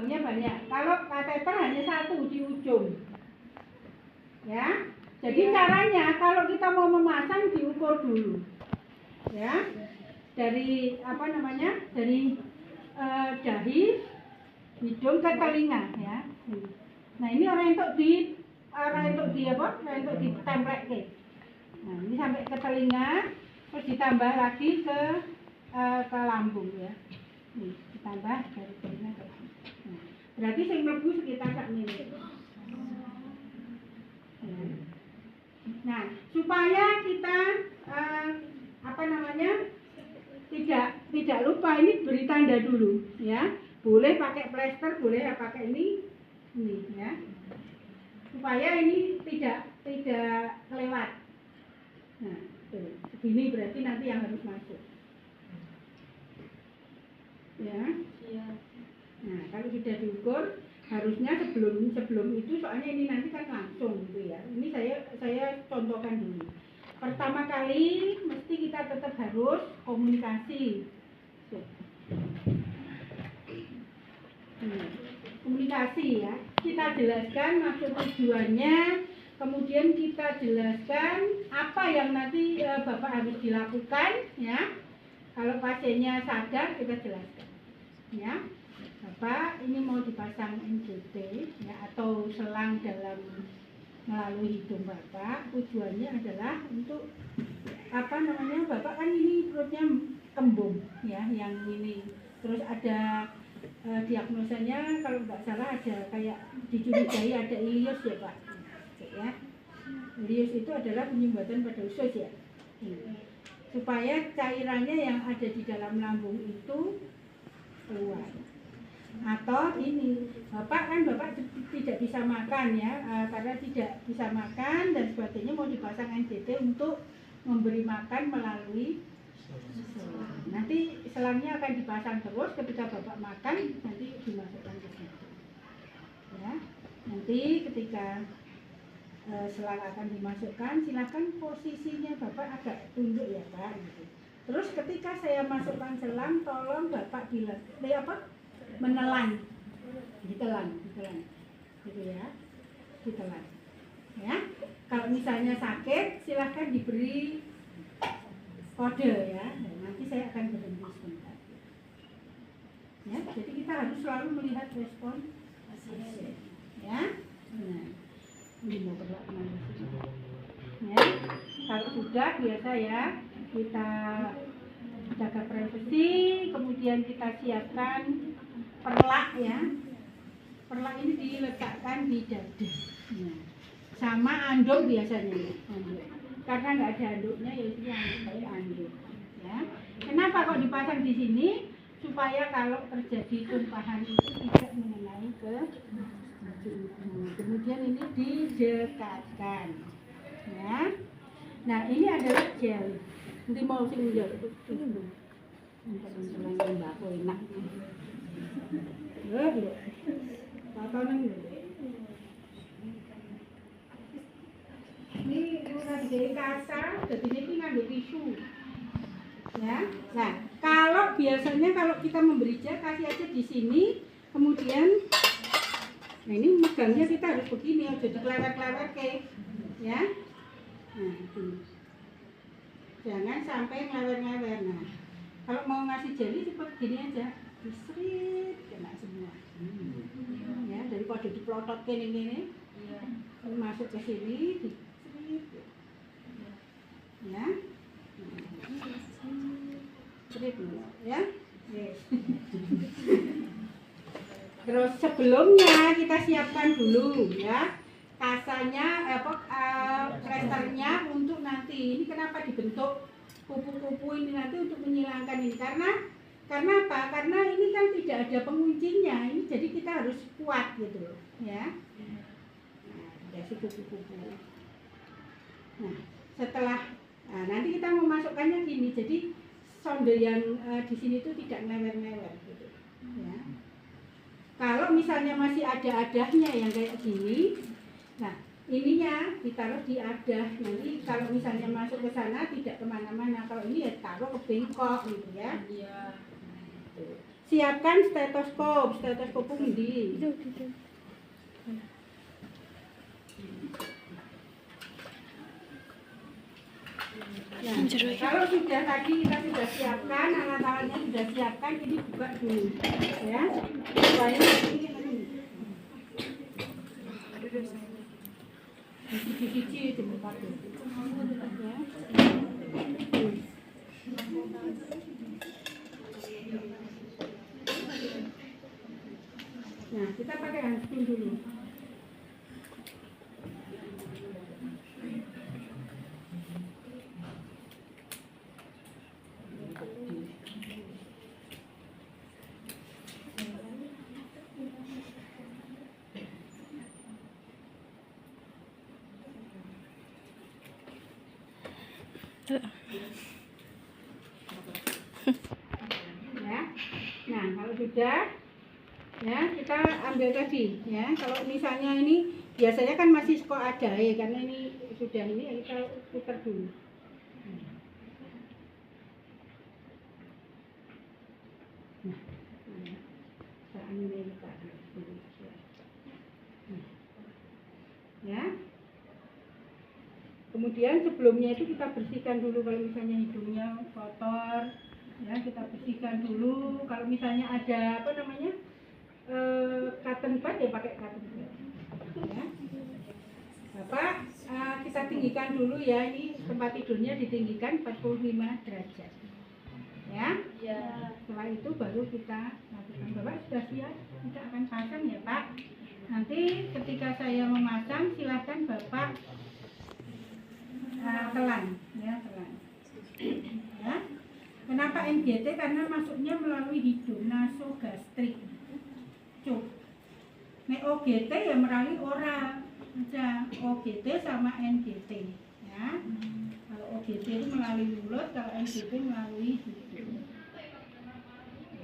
lubangnya banyak. Kalau kateter hanya satu di ujung. Ya. Jadi caranya kalau kita mau memasang diukur dulu. Ya. Dari Dari dahi, hidung ke telinga ya. Nah, ini orang untuk ditemplek. Nah, ini sampai ke telinga, terus ditambah lagi ke lambung ya. Nih, ditambah dari telinga ke lambung. Nah, berarti sing mlebu sekitar sak ini. Nah, supaya kita tidak lupa, ini beri tanda dulu ya. Boleh pakai plester, boleh pakai ini ya. Supaya ini tidak kelewat. Nah, begini berarti nanti yang harus masuk. Ya. Nah, kalau sudah diukur, harusnya sebelum itu, soalnya ini nanti kan langsung gitu ya. Ini saya contohkan dulu. Pertama kali mesti kita tetap harus komunikasi. Komunikasi ya. Kita jelaskan maksud tujuannya, kemudian kita jelaskan apa yang nanti Bapak harus dilakukan ya. Kalau pasiennya sadar, kita jelaskan ya. Bapak ini mau dipasang NGT ya, atau selang melalui hidung Bapak. Tujuannya adalah untuk Bapak kan ini perutnya kembung ya, yang ini. Terus ada diagnosanya kalau nggak salah ada kayak dicurigai ada ileus ya Pak ya. Ileus itu adalah penyumbatan pada usus ya. Supaya cairannya yang ada di dalam lambung itu keluar. Atau ini Bapak tidak bisa makan ya, karena tidak bisa makan dan sebagainya, mau dipasang NGT untuk memberi makan melalui selang. Nanti selangnya akan dipasang terus, ketika Bapak makan nanti dimasukkan ke situ ya. Nanti ketika selang akan dimasukkan, silakan posisinya Bapak agak tunduk ya Pak gitu. Terus ketika saya masukkan selang, tolong Bapak menelan, ditelan gitu ya, ditelan ya. Kalau misalnya sakit, silahkan diberi kode ya. Nah, nanti saya akan berhenti sebentar ya. Jadi kita harus selalu melihat respon pasien ya. Nah, ini mau ya. Kalau sudah biasa ya, kita jaga privasi, kemudian kita siapkan perlak ya. Perlak ini diletakkan di dada. Nah, sama anduk biasanya ya, anduk. Karena nggak ada anduknya ya itu yang anduk ya. Kenapa kok dipasang di sini? Supaya kalau terjadi tumpahan itu tidak mengenai ke ibu. Kemudian ini didekatkan ya. Nah, ini adalah gel. Nanti mau sing gel itu untuk mbako enak. Lho. Patonen lho. Ini udah dari kasa, jadi ini ngambil tisu. Ya. Nah, kalau kita memberi gel, kasih aja di sini, kemudian nah ini megangnya kita harus begini, jadi kelewat-kelewat kayak ya. Nah, ini. Jangan sampai ngewer-ngewer. Nah, kalau mau ngasih jeli seperti gini aja, disrit kena semua. Ya, daripada diplotot gini. Masuk ke sini, disrit. Ya. Disrit dulu, ya. Yes. Terus sebelumnya kita siapkan dulu ya. Kasanya plesternya untuk nanti. Ini kenapa dibentuk kupu-kupu ini nanti untuk menyilangkan ini, karena apa? Karena ini kan tidak ada penguncinya, ini jadi kita harus kuat gitu ya. Nah, dikasih kupu-kupu. Nah, nanti kita memasukkannya gini, jadi sonde yang di sini itu tidak ngewer-ngewer gitu ya. Kalau misalnya masih ada adahnya yang kayak gini, nah ininya ditaruh di adah. Nanti kalau misalnya masuk ke sana tidak kemana-mana. Kalau ini ya taruh ke bengkok gitu ya. Iya. siapkan stetoskop pundi. Nah, kalau sudah tadi kita sudah siapkan, alat-alatnya sudah siapkan, ini buka dulu, ya. Supaya ini cici tempat itu. Nah, kita pakai handscreen dulu. Ya. Nah, kalau sudah ya kita ambil tadi ya. Kalau misalnya ini biasanya kan masih kok ada ya, karena ini sudah ini kita putar dulu. Nah, ya. Kemudian sebelumnya itu kita bersihkan dulu kalau misalnya hidungnya kotor, ya kita bersihkan dulu. Kalau misalnya ada apa namanya cotton bud ya pakai cotton bud. Ya. Bapak kita tinggikan dulu ya, ini tempat tidurnya ditinggikan 45 derajat. Ya. Setelah itu baru kita lakukan. Bapak sudah siap? Kita akan pasang ya Pak. Nanti ketika saya memasang silahkan Bapak telan ya, telan ya. Kenapa NGT? Karena masuknya melalui hidung, nasogastrik, cuk. Nek OGT ya melalui oral aja, OGT sama NGT ya. Kalau OGT itu melalui mulut, kalau NGT melalui hidung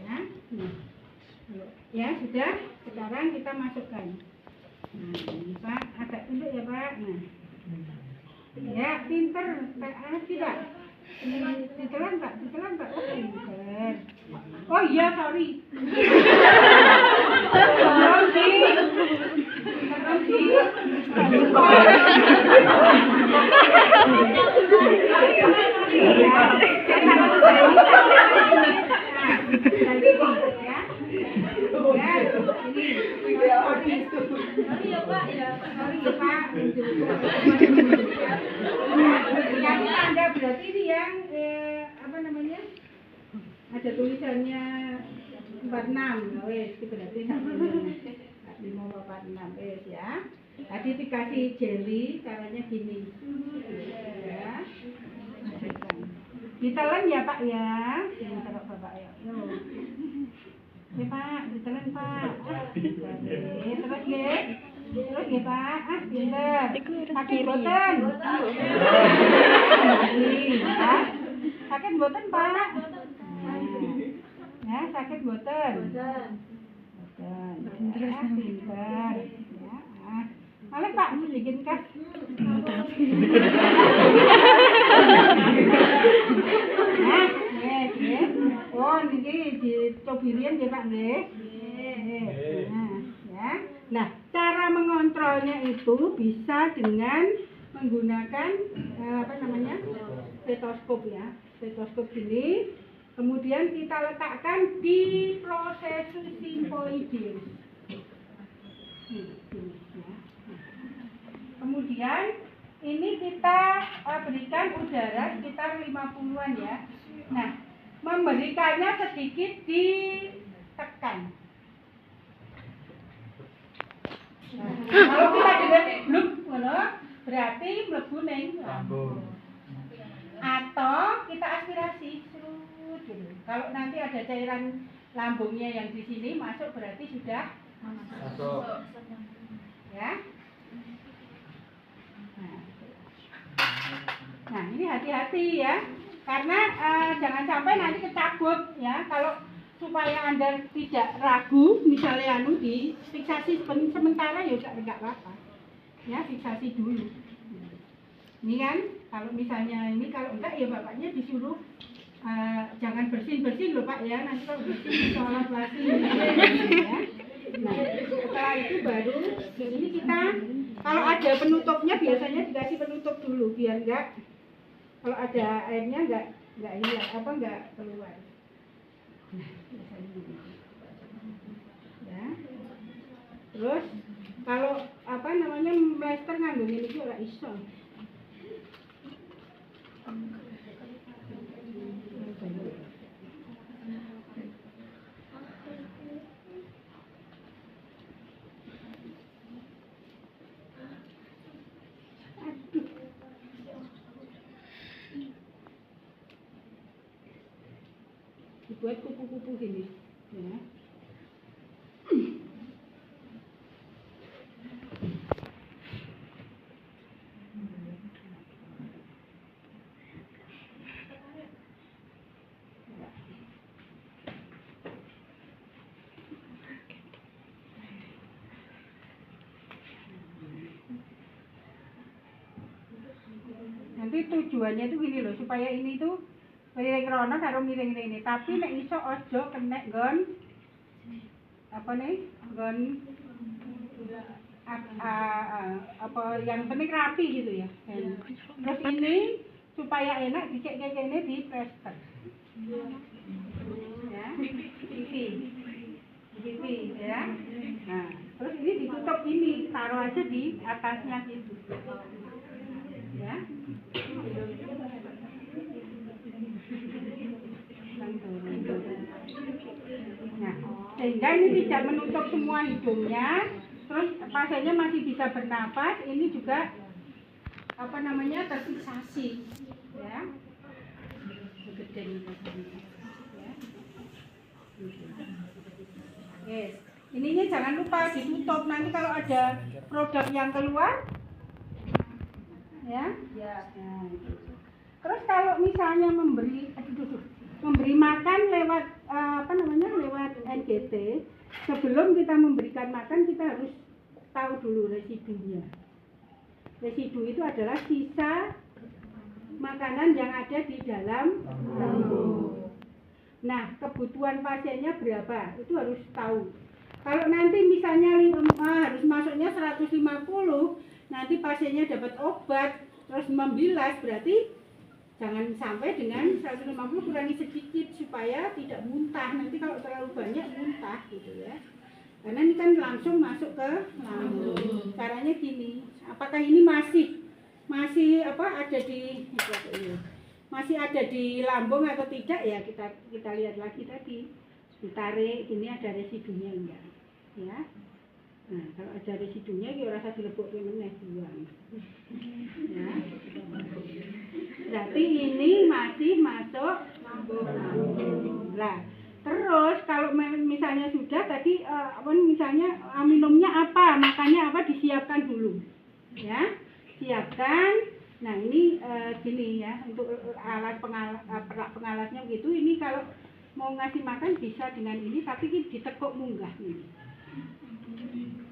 ya. Ya sudah, sekarang kita masukkan. Nah ini Pak, agak tunduk ya Pak. Nah ya, pinter, tidak. Ditelan Pak, oh pinter. Oh iya, sorry. Yang tanda berarti ini yang apa namanya? Ada tulisannya 46. Wes, itu berarti sampai 546 wes ya. Tadi dikasih jelly, caranya gini. Ya. Ditelan ya Pak ya. Ini taruh Bapak ya. Ya Pak, ditelan Pak. Terus ya. Terus ya Pak, pinter. Sakit boten? Sakit boten Pak? Ya, sakit boten? Boten. Pinter. Ya. Oleh Pak, sedikit kah? Mantap. Nah, yes. Oh, ini dicobirian ya Pak nggih. Nah, ya. Nah, cara mengontrolnya itu bisa dengan menggunakan apa namanya? Stetoskop ya. Stetoskop ini kemudian kita letakkan di prosesus simpoideus. Kemudian ini kita berikan udara sekitar 50-an ya. Nah, memberikannya sedikit ditekan. Nah, kalau kita dengar bluk ngono, berarti mlebu ning lambung. Atau kita aspirasi serut dulu. Kalau nanti ada cairan lambungnya yang di sini masuk berarti sudah masuk. Ya. Nah, ini hati-hati ya. Karena jangan sampai nanti kecabut ya. Kalau supaya Anda tidak ragu, misalnya di fiksasi sementara ya enggak apa-apa. Ya, fiksasi dulu. Ini kan, kalau misalnya ini kalau enggak ya bapaknya disuruh jangan bersin loh Pak ya, nanti kalau bersin sholat lagi ya. Nah setelah itu baru ini kita kalau ada penutupnya biasanya dikasih penutup dulu biar enggak, kalau ada airnya enggak hilang enggak keluar. Ya. Terus kalau mlester nganggo ngene iki ora iso. Dibuat kupu-kupu gini ya. Nanti tujuannya itu gini loh, supaya ini tuh miring rono karo miring ini. Tapi nek iso ojo kena nggon yang penting rapi gitu ya. Terus ini supaya enak dicek-cek ini di plester. Ya, pipi ya. Nah, terus ini ditutup ini, taruh aja di atasnya gitu. Ya. Nah, sehingga ini tidak menutup semua hidungnya, terus pasiennya masih bisa bernapas. Ini juga terfiksasi, ya. Yes. Ininya jangan lupa ditutup, nanti kalau ada produk yang keluar, ya. Nah, terus kalau misalnya memberi makan lewat lewat NGT, sebelum kita memberikan makan kita harus tahu dulu residunya. Residu itu adalah sisa makanan yang ada di dalam lambung. Nah, kebutuhan pasiennya berapa? Itu harus tahu. Kalau nanti misalnya harus masuknya 150, nanti pasiennya dapat obat terus membilas, berarti jangan sampai dengan 150 kurangi sedikit supaya tidak muntah. Nanti kalau terlalu banyak muntah gitu ya. Karena ini kan langsung masuk ke lambung. Caranya gini, apakah ini masih ada di lambung atau tidak ya, kita lihat lagi tadi. Ditarik, ini ada residunya enggak? Ya. Nah, kalau ada residunya ya rasa dilebok meneh buang. Ya. Berarti ini masih masuk lambung. Nah, terus kalau misalnya sudah tadi misalnya minumnya apa, makannya apa, disiapkan dulu. Ya. Siapkan. Nah, ini gini ya, untuk pengalasnya gitu. Ini kalau mau ngasih makan bisa dengan ini, tapi ini ditekuk munggah ini.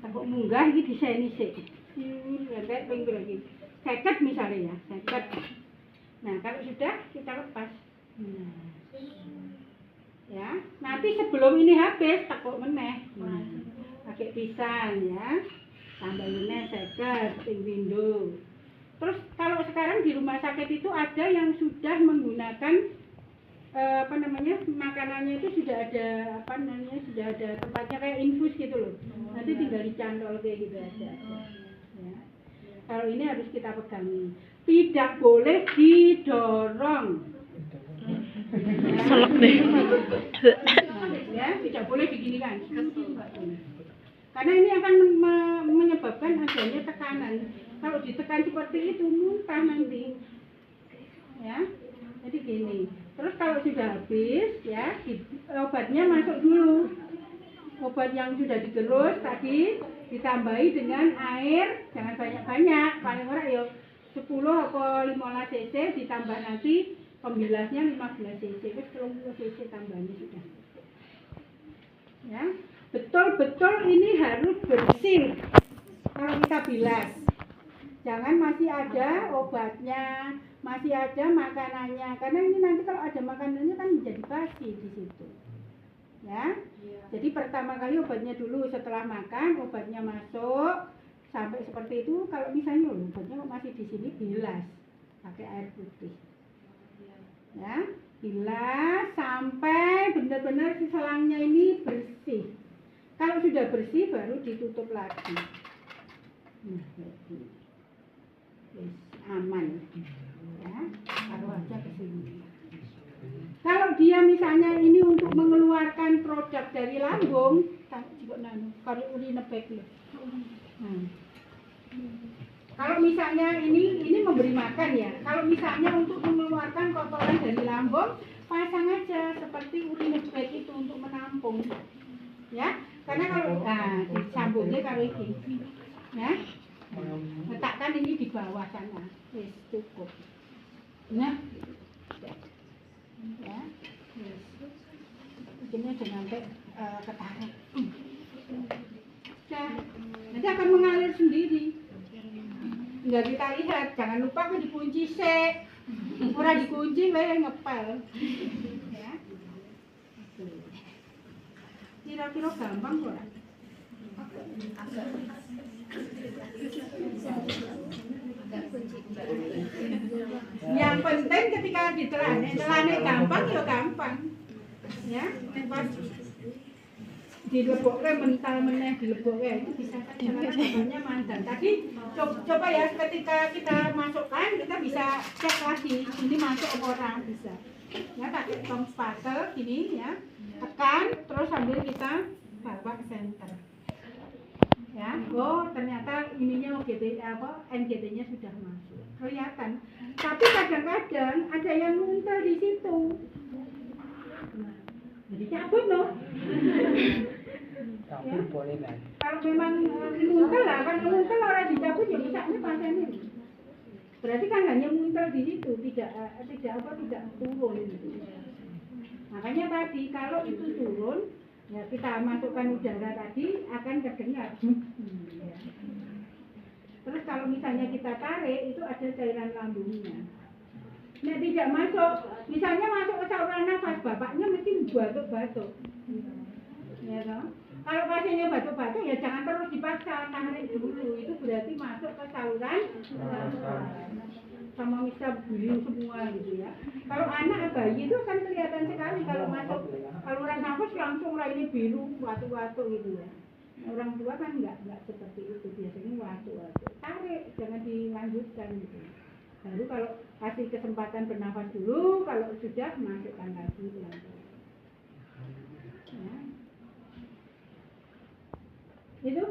Tekuk munggah ini disenisik. Kayak pinggir lagi. Seket misalnya ya, seket. Nah, kalau sudah kita lepas. Nah. Ya, nanti sebelum ini habis tekuk meneh. Pakai pisang ya. Tambah meneh seket ping window. Terus kalau sekarang di rumah sakit itu ada yang sudah menggunakan makanannya itu sudah ada sudah ada tempatnya kayak infus gitu loh. Nanti tinggal dicantol kayak gitu aja. Ya. Kalau ini harus kita pegangi. Tidak boleh didorong. Selek deh. Ya, tidak boleh diginikan. Karena ini akan menyebabkan adanya tekanan. Kalau ditekan seperti itu muntah nanti. Ya. Jadi gini. Terus kalau sudah habis ya, obatnya masuk dulu. Obat yang sudah digerus tadi ditambahi dengan air, jangan banyak-banyak, paling ora ya 10 atau 15 cc, ditambah nanti pembilasnya 15 cc, terus 30 cc tambahnya sudah. Ya, betul-betul ini harus bersih kalau kita bilas. Jangan masih ada obatnya, masih ada makanannya, karena ini nanti kalau ada makanannya kan menjadi basi di situ. Ya, jadi pertama kali obatnya dulu, setelah makan obatnya masuk sampai seperti itu. Kalau misalnya obatnya masih di sini, bilas pakai air putih. Ya, bilas sampai benar-benar si selangnya ini bersih. Kalau sudah bersih baru ditutup lagi. Nah, aman. Ya, taruh aja ke sini. Kalau dia misalnya ini untuk mengeluarkan produk dari lambung, kalau urinebek loh. Kalau misalnya ini memberi makan ya. Kalau misalnya untuk mengeluarkan kotoran dari lambung, pasang aja seperti urinebek itu untuk menampung. Ya, karena kalau disambungnya kalau ini, ya, letakkan ini di bawah sana, wis cukup. Nah. Ya, ini jangan sampai ketarik. Nah, nanti akan mengalir sendiri. Enggak kita lihat, jangan lupa kan dikunci sih. Ora dikunci ngepel. Ya. Kira-kira gampang kok. Yang penting ketika ditelane gampang ya gampang. Ya, pas dileboknya mental meneh dileboknya itu bisa karena kabarnya mandan. Tadi coba ya ketika kita masukkan kita bisa cek lagi ini masuk apa ora bisa. Ya pakai tong spatel gini ya. Tekan terus sambil kita bawa ke center. Ya, ternyata ininya NGT-nya sudah masuk. Kelihatan. Tapi kadang-kadang ada yang muncul di situ. Nah, jadi cabut loh. Ya. Boleh kan? Kalau memang muncul lah, kan muncul orang dicabut ya misalnya pasien ini. Berarti kan hanya muncul di situ, tidak turun gitu. Makanya tadi kalau itu turun, ya kita masukkan udara tadi akan terdengar. Ya. Terus kalau misalnya kita tarik itu ada cairan lambungnya. Nah tidak masuk, misalnya masuk ke saluran nafas, bapaknya mesti batuk-batuk. Ya toh? Kalau pasiennya batuk-batuk ya jangan terus dipaksa, tarik dulu. Itu berarti masuk ke saluran sama bisa biru semua gitu ya. Kalau anak bayi itu kan kelihatan sekali kalau masuk saluran nafas langsung ini biru, batuk-batuk gitu ya. Orang tua kan enggak seperti itu, biasanya batuk-batuk. Tarik, jangan dilanjutkan gitu. Baru kalau kasih kesempatan bernafas dulu, kalau sudah masukkan lagi pelan-pelan. Ya. Itu